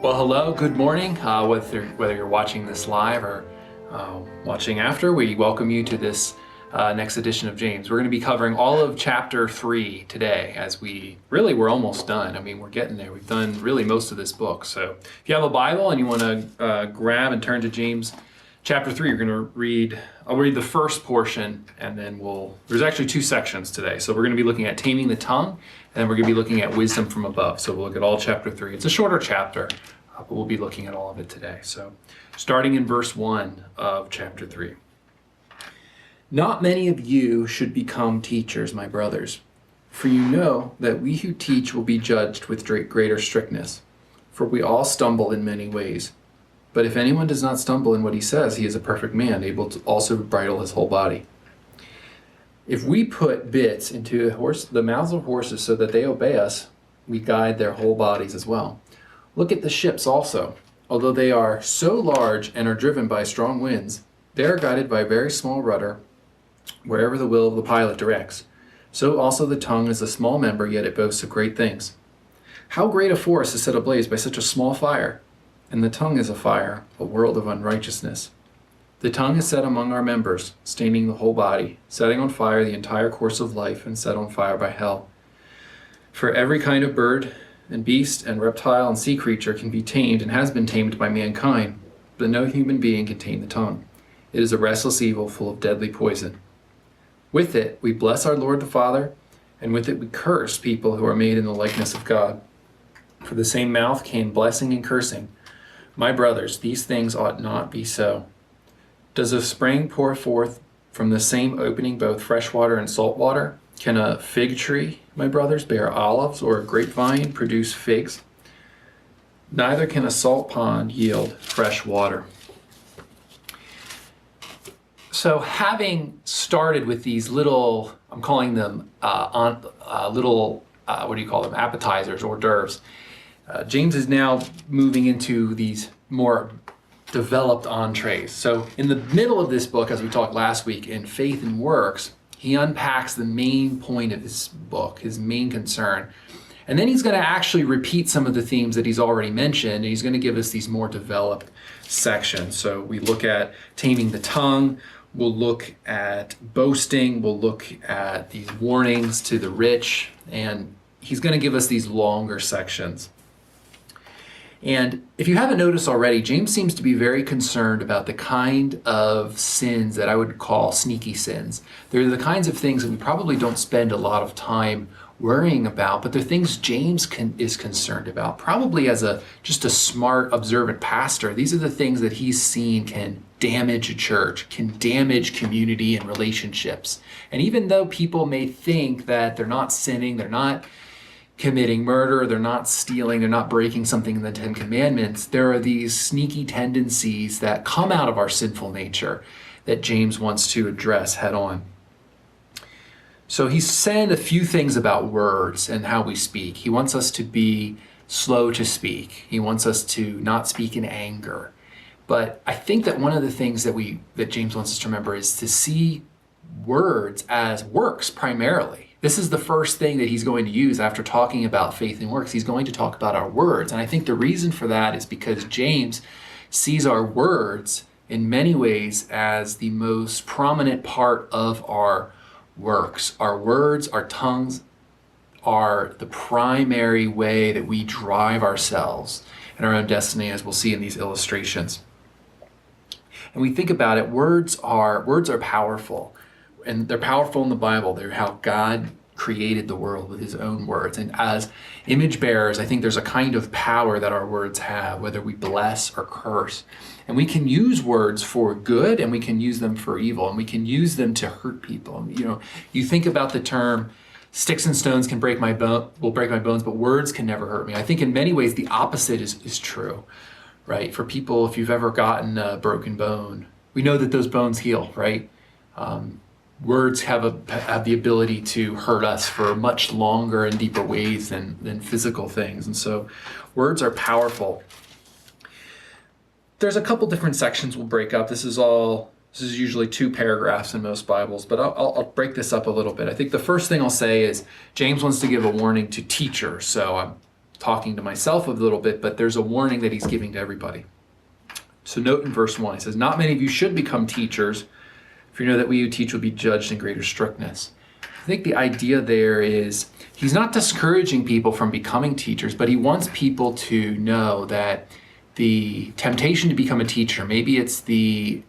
Well, hello, good morning. Whether you're watching this live or watching after, we welcome you to this next edition of James. We're going to be covering all of chapter 3 today, as we're almost done. I mean, we're getting there. We've done really most of this book. So if you have a Bible and you want to grab and turn to James chapter 3, you're going to I'll read the first portion, and then there's actually two sections today. So we're going to be looking at taming the tongue, and then we're going to be looking at wisdom from above. So we'll look at all chapter 3. It's a shorter chapter, but we'll be looking at all of it today. So starting in verse 1 of chapter 3. Not many of you should become teachers, my brothers, for you know that we who teach will be judged with greater strictness. For we all stumble in many ways. But if anyone does not stumble in what he says, he is a perfect man, able to also bridle his whole body. If we put bits into the mouths of horses so that they obey us, we guide their whole bodies as well. Look at the ships also. Although they are so large and are driven by strong winds, they are guided by a very small rudder wherever the will of the pilot directs. So also the tongue is a small member, yet it boasts of great things. How great a forest is set ablaze by such a small fire! And the tongue is a fire, a world of unrighteousness. The tongue is set among our members, staining the whole body, setting on fire the entire course of life, and set on fire by hell. For every kind of bird and beast and reptile and sea creature can be tamed and has been tamed by mankind, but no human being can tame the tongue. It is a restless evil full of deadly poison. With it we bless our Lord the Father, and with it we curse people who are made in the likeness of God. For the same mouth came blessing and cursing. My brothers, these things ought not be so. Does a spring pour forth from the same opening both fresh water and salt water? Can a fig tree, my brothers, bear olives, or a grapevine produce figs? Neither can a salt pond yield fresh water. So having started with these little, I'm calling them appetizers, hors d'oeuvres, James is now moving into these more developed entrees. So in the middle of this book, as we talked last week, in Faith and Works, he unpacks the main point of his book, his main concern. And then he's going to actually repeat some of the themes that he's already mentioned, and he's going to give us these more developed sections. So we look at taming the tongue, we'll look at boasting, we'll look at these warnings to the rich, and he's going to give us these longer sections. And if you haven't noticed already, James seems to be very concerned about the kind of sins that I would call sneaky sins. They're the kinds of things that we probably don't spend a lot of time worrying about, but they're things James is concerned about. Probably as just a smart, observant pastor, these are the things that he's seen can damage a church, can damage community and relationships. And even though people may think that they're not sinning, they're not committing murder, they're not stealing, they're not breaking something in the Ten Commandments, there are these sneaky tendencies that come out of our sinful nature that James wants to address head on. So he's said a few things about words and how we speak. He wants us to be slow to speak. He wants us to not speak in anger. But I think that one of the things that James wants us to remember is to see words as works primarily. This is the first thing that he's going to use after talking about faith and works. He's going to talk about our words. And I think the reason for that is because James sees our words in many ways as the most prominent part of our works. Our words, our tongues are the primary way that we drive ourselves and our own destiny, as we'll see in these illustrations. And we think about it, words are powerful. And they're powerful in the Bible. They're how God created the world with his own words. And as image bearers, I think there's a kind of power that our words have, whether we bless or curse. And we can use words for good, and we can use them for evil, and we can use them to hurt people. You think about the term, sticks and stones will break my bones, but words can never hurt me. I think in many ways the opposite is true, right? For people, if you've ever gotten a broken bone, we know that those bones heal, right? Words have the ability to hurt us for much longer and deeper ways than physical things. And so words are powerful. There's a couple different sections we'll break up. This is usually 2 paragraphs in most Bibles, but I'll break this up a little bit. I think the first thing I'll say is James wants to give a warning to teachers. So talking to myself a little bit, but there's a warning that he's giving to everybody. So note in verse 1, it says, "Not many of you should become teachers, for you know that we who teach will be judged in greater strictness." I think the idea there is he's not discouraging people from becoming teachers, but he wants people to know that the temptation to become a teacher, maybe it's the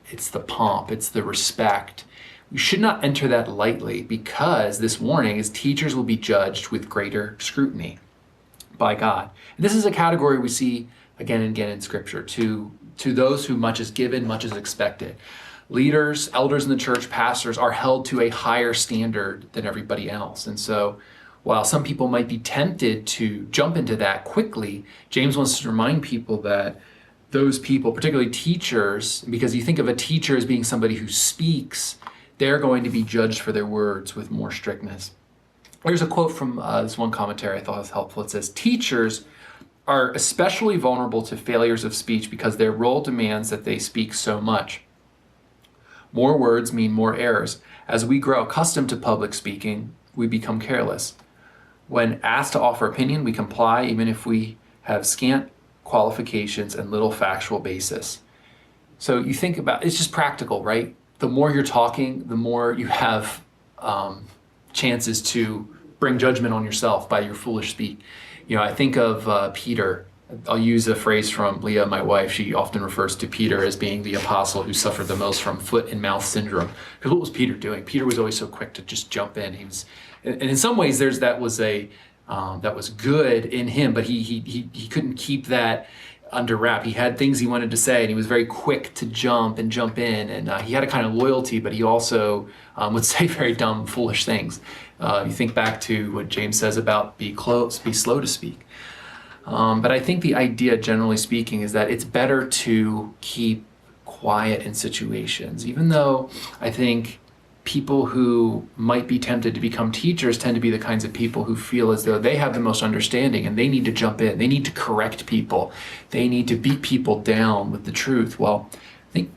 pomp, it's the respect. We should not enter that lightly, because this warning is teachers will be judged with greater scrutiny by God. And this is a category we see again and again in Scripture. To those who much is given, much is expected. Leaders, elders in the church, pastors are held to a higher standard than everybody else. And so while some people might be tempted to jump into that quickly, James wants to remind people that those people, particularly teachers, because you think of a teacher as being somebody who speaks, they're going to be judged for their words with more strictness. There's a quote from this one commentary I thought was helpful. It says, "Teachers are especially vulnerable to failures of speech because their role demands that they speak so much. More words mean more errors. As we grow accustomed to public speaking, we become careless. When asked to offer opinion, we comply even if we have scant qualifications and little factual basis." So you think about, it's just practical, right? The more you're talking, the more you have chances to bring judgment on yourself by your foolish speak. I think of Peter. I'll use a phrase from Leah, my wife. She often refers to Peter as being the apostle who suffered the most from foot and mouth syndrome. Because what was Peter doing? Peter was always so quick to just jump in. And in some ways, that was good in him, but he couldn't keep that under wrap. He had things he wanted to say, and he was very quick to jump in. And he had a kind of loyalty, but he also would say very dumb, foolish things. You think back to what James says about be slow to speak. But I think the idea, generally speaking, is that it's better to keep quiet in situations, even though I think people who might be tempted to become teachers tend to be the kinds of people who feel as though they have the most understanding and they need to jump in. They need to correct people. They need to beat people down with the truth. Well, I think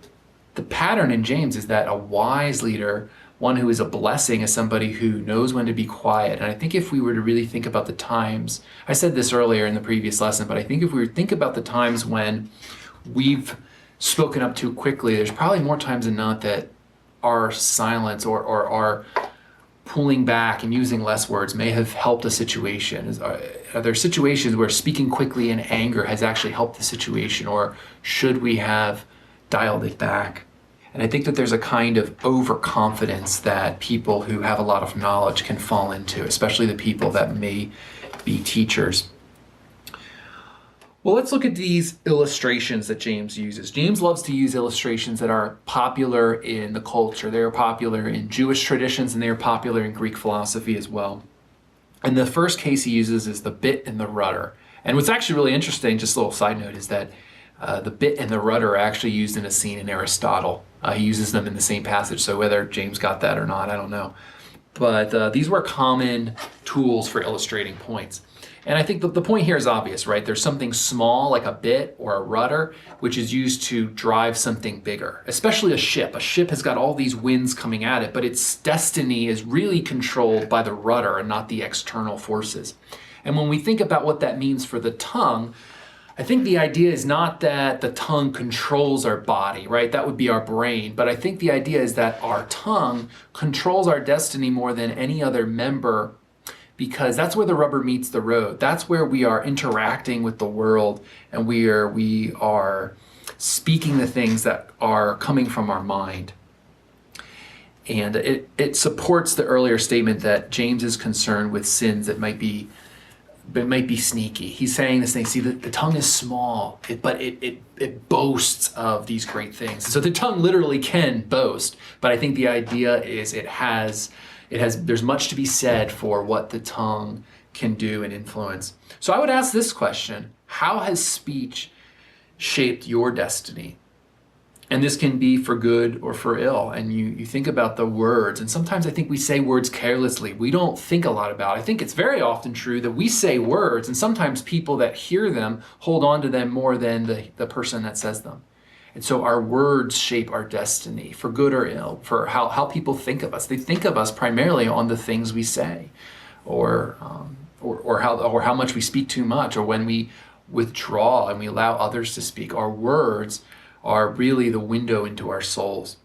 the pattern in James is that a wise leader, one who is a blessing, is somebody who knows when to be quiet. And I think if we were to really think about the times, I said this earlier in the previous lesson, but I think if we think about the times when we've spoken up too quickly, there's probably more times than not that our silence or our pulling back and using less words may have helped a situation. Are there situations where speaking quickly in anger has actually helped the situation, or should we have dialed it back? And I think that there's a kind of overconfidence that people who have a lot of knowledge can fall into, especially the people that may be teachers. Well, let's look at these illustrations that James uses. James loves to use illustrations that are popular in the culture. They are popular in Jewish traditions, and they are popular in Greek philosophy as well. And the first case he uses is the bit and the rudder. And what's actually really interesting, just a little side note, is that the bit and the rudder are actually used in a scene in Aristotle. He uses them in the same passage, so whether James got that or not, I don't know. But these were common tools for illustrating points. And I think the point here is obvious, right? There's something small like a bit or a rudder, which is used to drive something bigger, especially a ship. A ship has got all these winds coming at it, but its destiny is really controlled by the rudder and not the external forces. And when we think about what that means for the tongue, I think the idea is not that the tongue controls our body, right? That would be our brain. But I think the idea is that our tongue controls our destiny more than any other member, because that's where the rubber meets the road. That's where we are interacting with the world, and we are speaking the things that are coming from our mind. And it supports the earlier statement that James is concerned with sins that might be sneaky. He's saying this thing, see, the tongue is small, but it boasts of these great things. So the tongue literally can boast, but I think the idea is there's much to be said for what the tongue can do and influence. So I would ask this question: how has speech shaped your destiny? And this can be for good or for ill. And you think about the words, and sometimes I think we say words carelessly. We don't think a lot about it. I think it's very often true that we say words, and sometimes people that hear them hold on to them more than the person that says them. And so our words shape our destiny, for good or ill, for how people think of us. They think of us primarily on the things we say, or or how much we speak too much, or when we withdraw and we allow others to speak. Our words are really the window into our souls.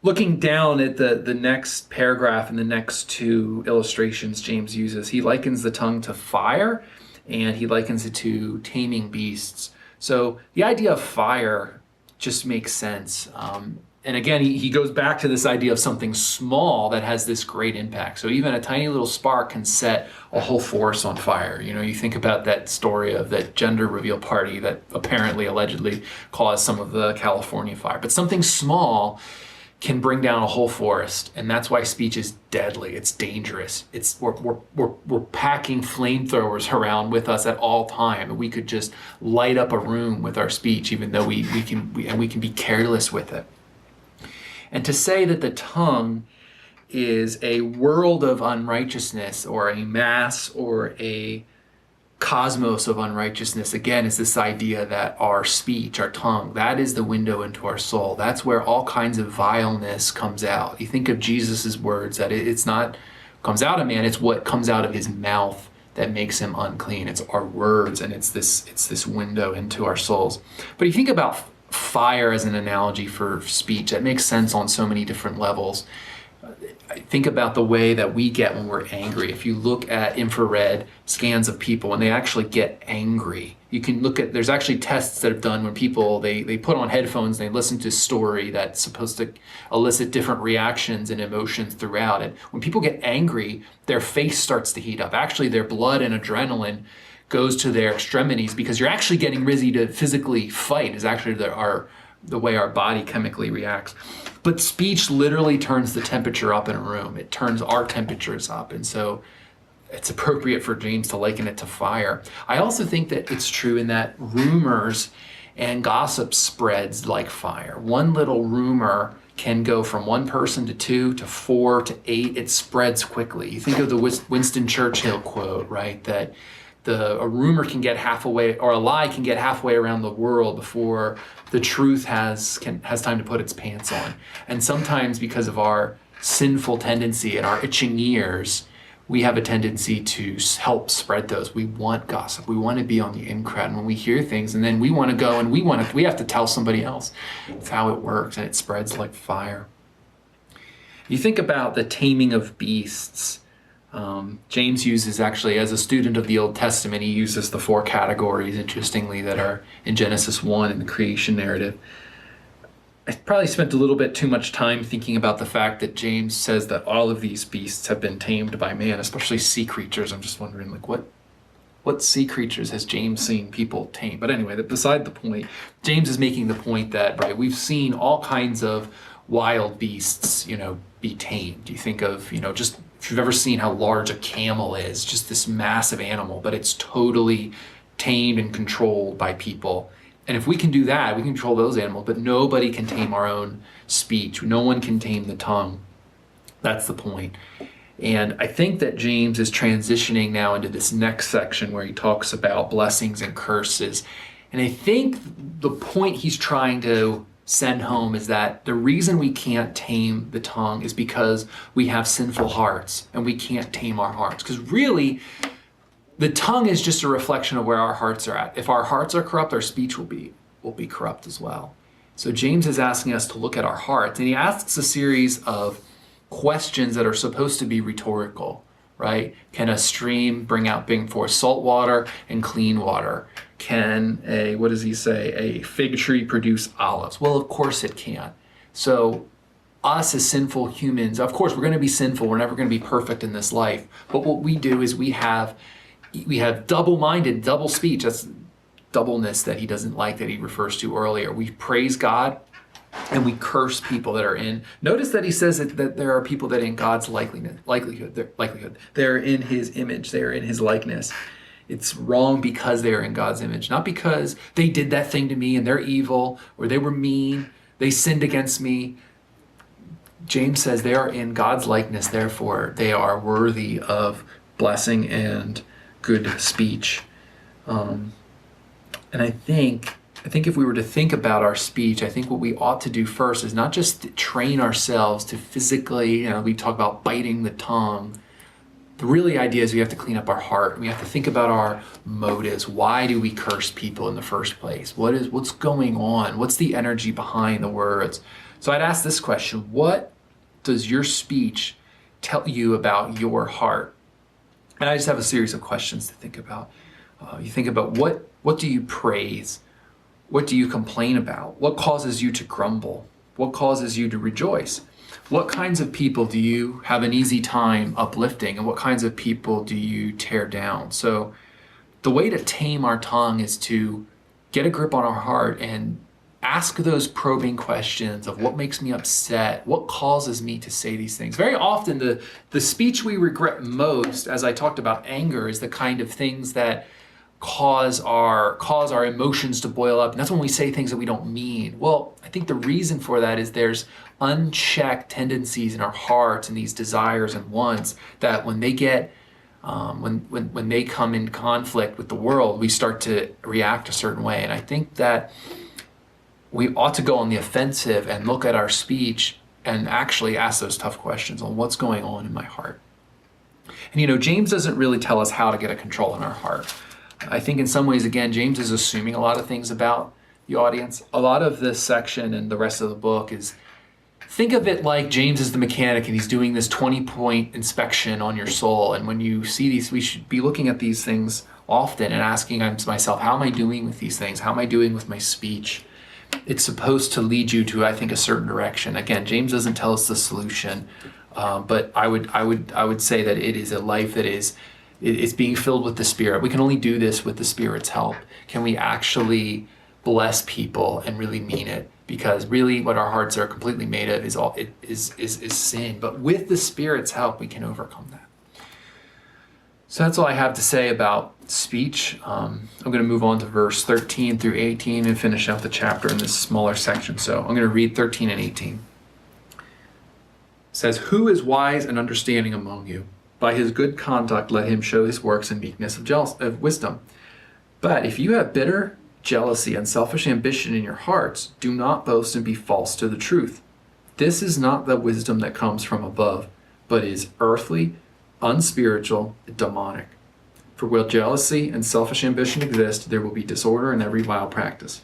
Looking down at the next paragraph and the next two illustrations James uses, he likens the tongue to fire, and he likens it to taming beasts. So the idea of fire just makes sense. And again, he goes back to this idea of something small that has this great impact. So even a tiny little spark can set a whole forest on fire. You know, you think about that story of that gender reveal party that apparently, allegedly caused some of the California fire. But something small can bring down a whole forest, and that's why speech is deadly. It's dangerous. We're packing flamethrowers around with us at all time. We could just light up a room with our speech, even though we can be careless with it. And to say that the tongue is a world of unrighteousness, or a mass, or a cosmos of unrighteousness, again, is this idea that our speech, our tongue, that is the window into our soul. That's where all kinds of vileness comes out. You think of Jesus's words, that it's not comes out of man, it's what comes out of his mouth that makes him unclean. It's our words, and it's this window into our souls. But you think about fire as an analogy for speech, that makes sense on so many different levels. Think about the way that we get when we're angry. If you look at infrared scans of people when they actually get angry, you can look at, there's actually tests that have done when people, they put on headphones, they listen to a story that's supposed to elicit different reactions and emotions throughout it. When people get angry, their face starts to heat up. Actually, their blood and adrenaline goes to their extremities, because you're actually getting ready to physically fight, is actually the way our body chemically reacts. But speech literally turns the temperature up in a room. It turns our temperatures up. And so it's appropriate for James to liken it to fire. I also think that it's true in that rumors and gossip spreads like fire. One little rumor can go from one person to 2 to 4 to 8. It spreads quickly. You think of the Winston Churchill quote, right? That a rumor can get halfway, or a lie can get halfway around the world before the truth has time to put its pants on. And sometimes, because of our sinful tendency and our itching ears, we have a tendency to help spread those. We want gossip. We want to be on the in crowd. And when we hear things, and then we want to go and we have to tell somebody else. It's how it works, and it spreads like fire. You think about the taming of beasts. James uses, actually, as a student of the Old Testament, he uses the 4 categories, interestingly, that are in Genesis 1 in the creation narrative. I probably spent a little bit too much time thinking about the fact that James says that all of these beasts have been tamed by man, especially sea creatures. I'm just wondering, like, what sea creatures has James seen people tame? But anyway, beside the point, James is making the point that, right, we've seen all kinds of wild beasts, be tamed. You think of, just if you've ever seen how large a camel is, just this massive animal, but it's totally tamed and controlled by people. And if we can do that, we can control those animals, but nobody can tame our own speech. No one can tame the tongue. That's the point. And I think that James is transitioning now into this next section where he talks about blessings and curses. And I think the point he's trying to send home is that the reason we can't tame the tongue is because we have sinful hearts, and we can't tame our hearts. Because really, the tongue is just a reflection of where our hearts are at. If our hearts are corrupt, our speech will be corrupt as well. So James is asking us to look at our hearts, and he asks a series of questions that are supposed to be rhetorical, right? Can a stream bring forth salt water and clean water? Can a fig tree produce olives? Well, of course it can. So us as sinful humans, of course we're going to be sinful. We're never going to be perfect in this life. But what we do is we have double-minded, double speech. That's doubleness that he doesn't like, that he refers to earlier. We praise God and we curse people that are in. Notice that he says that there are people that are in God's likelihood. They're in his image. They're in his likeness. It's wrong because they are in God's image, not because they did that thing to me and they're evil, or they were mean, they sinned against me. James says they are in God's likeness, therefore they are worthy of blessing and good speech. And I think if we were to think about our speech, I think what we ought to do first is not just train ourselves to physically, we talk about biting the tongue, the really idea is we have to clean up our heart. We have to think about our motives. Why do we curse people in the first place? What's going on? What's the energy behind the words? So I'd ask this question: what does your speech tell you about your heart? And I just have a series of questions to think about. You think about what do you praise? What do you complain about? What causes you to grumble? What causes you to rejoice? What kinds of people do you have an easy time uplifting, and what kinds of people do you tear down? So the way to tame our tongue is to get a grip on our heart and ask those probing questions of what makes me upset, what causes me to say these things. Very often the speech we regret most, as I talked about anger, is the kind of things that cause our emotions to boil up. And that's when we say things that we don't mean. Well, I think the reason for that is there's unchecked tendencies in our hearts and these desires and wants that when they get when they come in conflict with the world, we start to react a certain way. And I think that we ought to go on the offensive and look at our speech and actually ask those tough questions on what's going on in my heart. And James doesn't really tell us how to get a control in our heart. I think in some ways, again, James is assuming a lot of things about the audience. A lot of this section and the rest of the book is, think of it like James is the mechanic and he's doing this 20-point inspection on your soul. And when you see these, we should be looking at these things often and asking myself, how am I doing with these things? How am I doing with my speech? It's supposed to lead you to, I think, a certain direction. Again, James doesn't tell us the solution, but I would say that it is a life that it's being filled with the Spirit. We can only do this with the Spirit's help. Can we actually bless people and really mean it? Because really what our hearts are completely made of is sin. But with the Spirit's help, we can overcome that. So that's all I have to say about speech. I'm going to move on to verse 13 through 18 and finish out the chapter in this smaller section. So I'm going to read 13 and 18. It says, "Who is wise and understanding among you? By his good conduct, let him show his works in meekness of wisdom. But if you have bitter jealousy and selfish ambition in your hearts, do not boast and be false to the truth. This is not the wisdom that comes from above, but is earthly, unspiritual, and demonic. For where jealousy and selfish ambition exist, there will be disorder in every vile practice.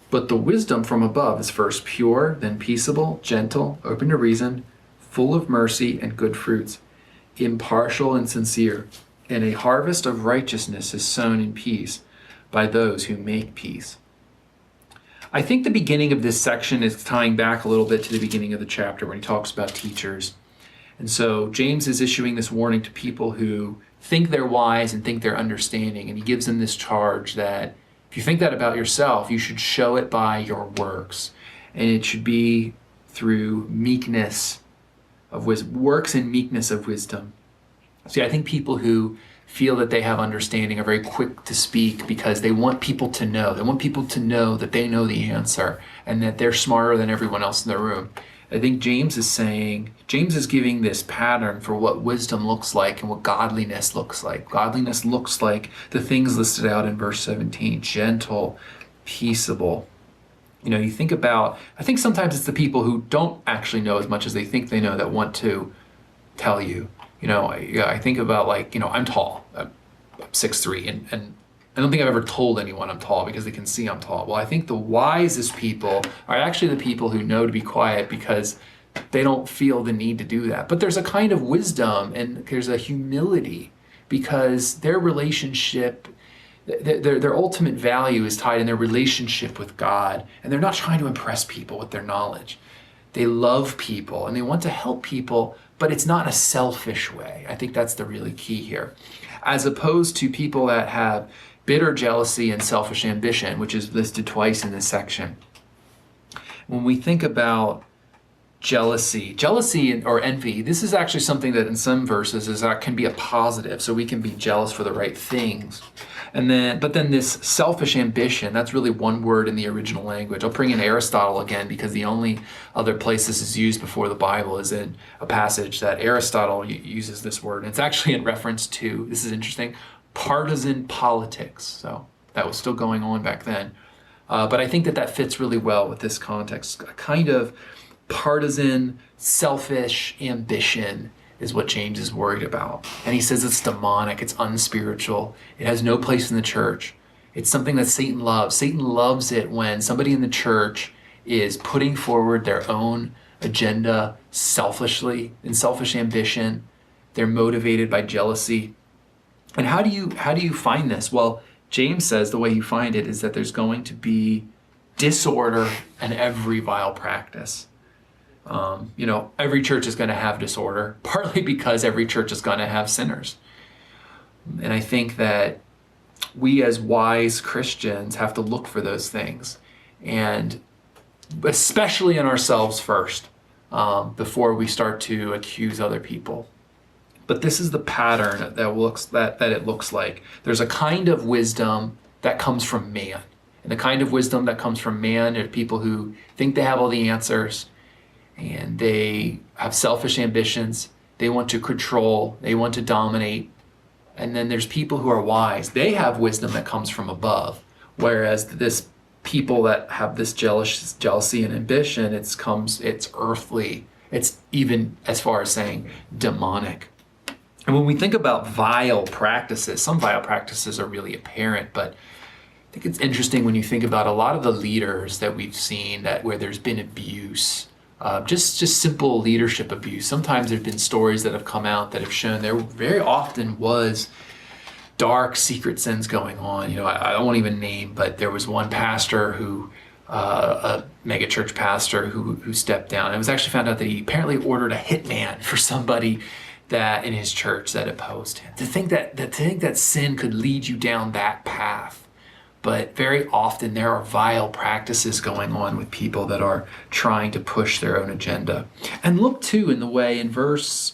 But the wisdom from above is first pure, then peaceable, gentle, open to reason, full of mercy and good fruits, impartial and sincere, and a harvest of righteousness is sown in peace by those who make peace." I think the beginning of this section is tying back a little bit to the beginning of the chapter when he talks about teachers. And so James is issuing this warning to people who think they're wise and think they're understanding, and he gives them this charge that if you think that about yourself, you should show it by your works, and it should be through meekness of wisdom, works in meekness of wisdom. See, I think people who feel that they have understanding are very quick to speak because they want people to know. They want people to know that they know the answer and that they're smarter than everyone else in the room. I think James is giving this pattern for what wisdom looks like and what godliness looks like. Godliness looks like the things listed out in verse 17, gentle, peaceable. You think about, I think sometimes it's the people who don't actually know as much as they think they know that want to tell you. I think about I'm tall, I'm 6'3", and I don't think I've ever told anyone I'm tall because they can see I'm tall. Well, I think the wisest people are actually the people who know to be quiet because they don't feel the need to do that. But there's a kind of wisdom and there's a humility because their relationship, their ultimate value is tied in their relationship with God. And they're not trying to impress people with their knowledge. They love people and they want to help people, but it's not a selfish way. I think that's the really key here. As opposed to people that have bitter jealousy and selfish ambition, which is listed twice in this section. When we think about jealousy or envy, this is actually something that in some verses can be a positive. So we can be jealous for the right things. But then this selfish ambition, that's really one word in the original language. I'll bring in Aristotle again because the only other place this is used before the Bible is in a passage that Aristotle uses this word. And it's actually in reference to, this is interesting, partisan politics. So that was still going on back then. But I think that fits really well with this context. A kind of partisan, selfish ambition is what James is worried about. And he says it's demonic, it's unspiritual, it has no place in the church. It's something that Satan loves. Satan loves it when somebody in the church is putting forward their own agenda selfishly, in selfish ambition. They're motivated by jealousy. And how do you find this? Well, James says the way you find it is that there's going to be disorder and every vile practice. Every church is going to have disorder, partly because every church is going to have sinners. And I think that we as wise Christians have to look for those things, and especially in ourselves first, before we start to accuse other people. But this is the pattern that it looks like. There's a kind of wisdom that comes from man. And the kind of wisdom that comes from man are people who think they have all the answers, and they have selfish ambitions. They want to control, they want to dominate. And then there's people who are wise. They have wisdom that comes from above. Whereas this people that have this jealousy and ambition, it's earthly. It's even as far as saying demonic. And when we think about vile practices, some vile practices are really apparent, but I think it's interesting when you think about a lot of the leaders that we've seen where there's been abuse, just simple leadership abuse. Sometimes there's been stories that have come out that have shown there very often was dark secret sins going on. I won't even name, but there was one pastor who, a mega church pastor who stepped down. It was actually found out that he apparently ordered a hitman for somebody that in his church that opposed him. To think that sin could lead you down that path. But very often there are vile practices going on with people that are trying to push their own agenda. And look too in the way in verse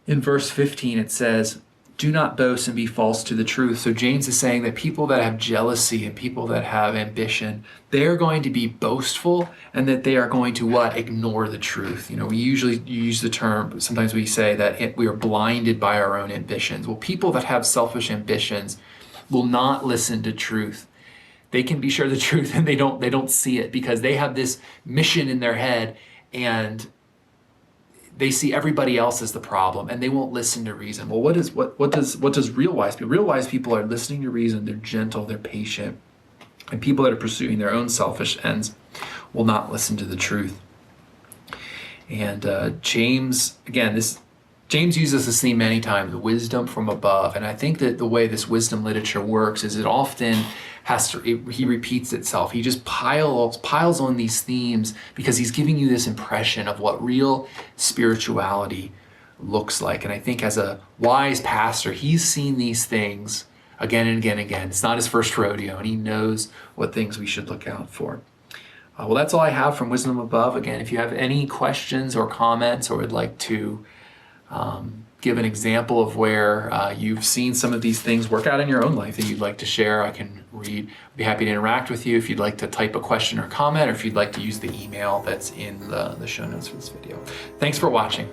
15 it says, do not boast and be false to the truth. So James is saying that people that have jealousy and people that have ambition, they're going to be boastful, and that they are going to ignore the truth. We usually use the term, sometimes we say that we are blinded by our own ambitions. Well, people that have selfish ambitions will not listen to truth. They can be sure the truth and they don't see it because they have this mission in their head and they see everybody else as the problem and they won't listen to reason. Well, what does real wise people? Real wise people are listening to reason, they're gentle, they're patient. And people that are pursuing their own selfish ends will not listen to the truth. And James uses this theme many times, wisdom from above. And I think that the way this wisdom literature works is it often he repeats itself. He just piles on these themes because he's giving you this impression of what real spirituality looks like. And I think as a wise pastor, he's seen these things again and again and again. It's not his first rodeo, and he knows what things we should look out for. Well, that's all I have from Wisdom Above. Again, if you have any questions or comments or would like to give an example of where you've seen some of these things work out in your own life that you'd like to share, I can read. I'd be happy to interact with you if you'd like to type a question or comment, or if you'd like to use the email that's in the show notes for this video. Thanks for watching.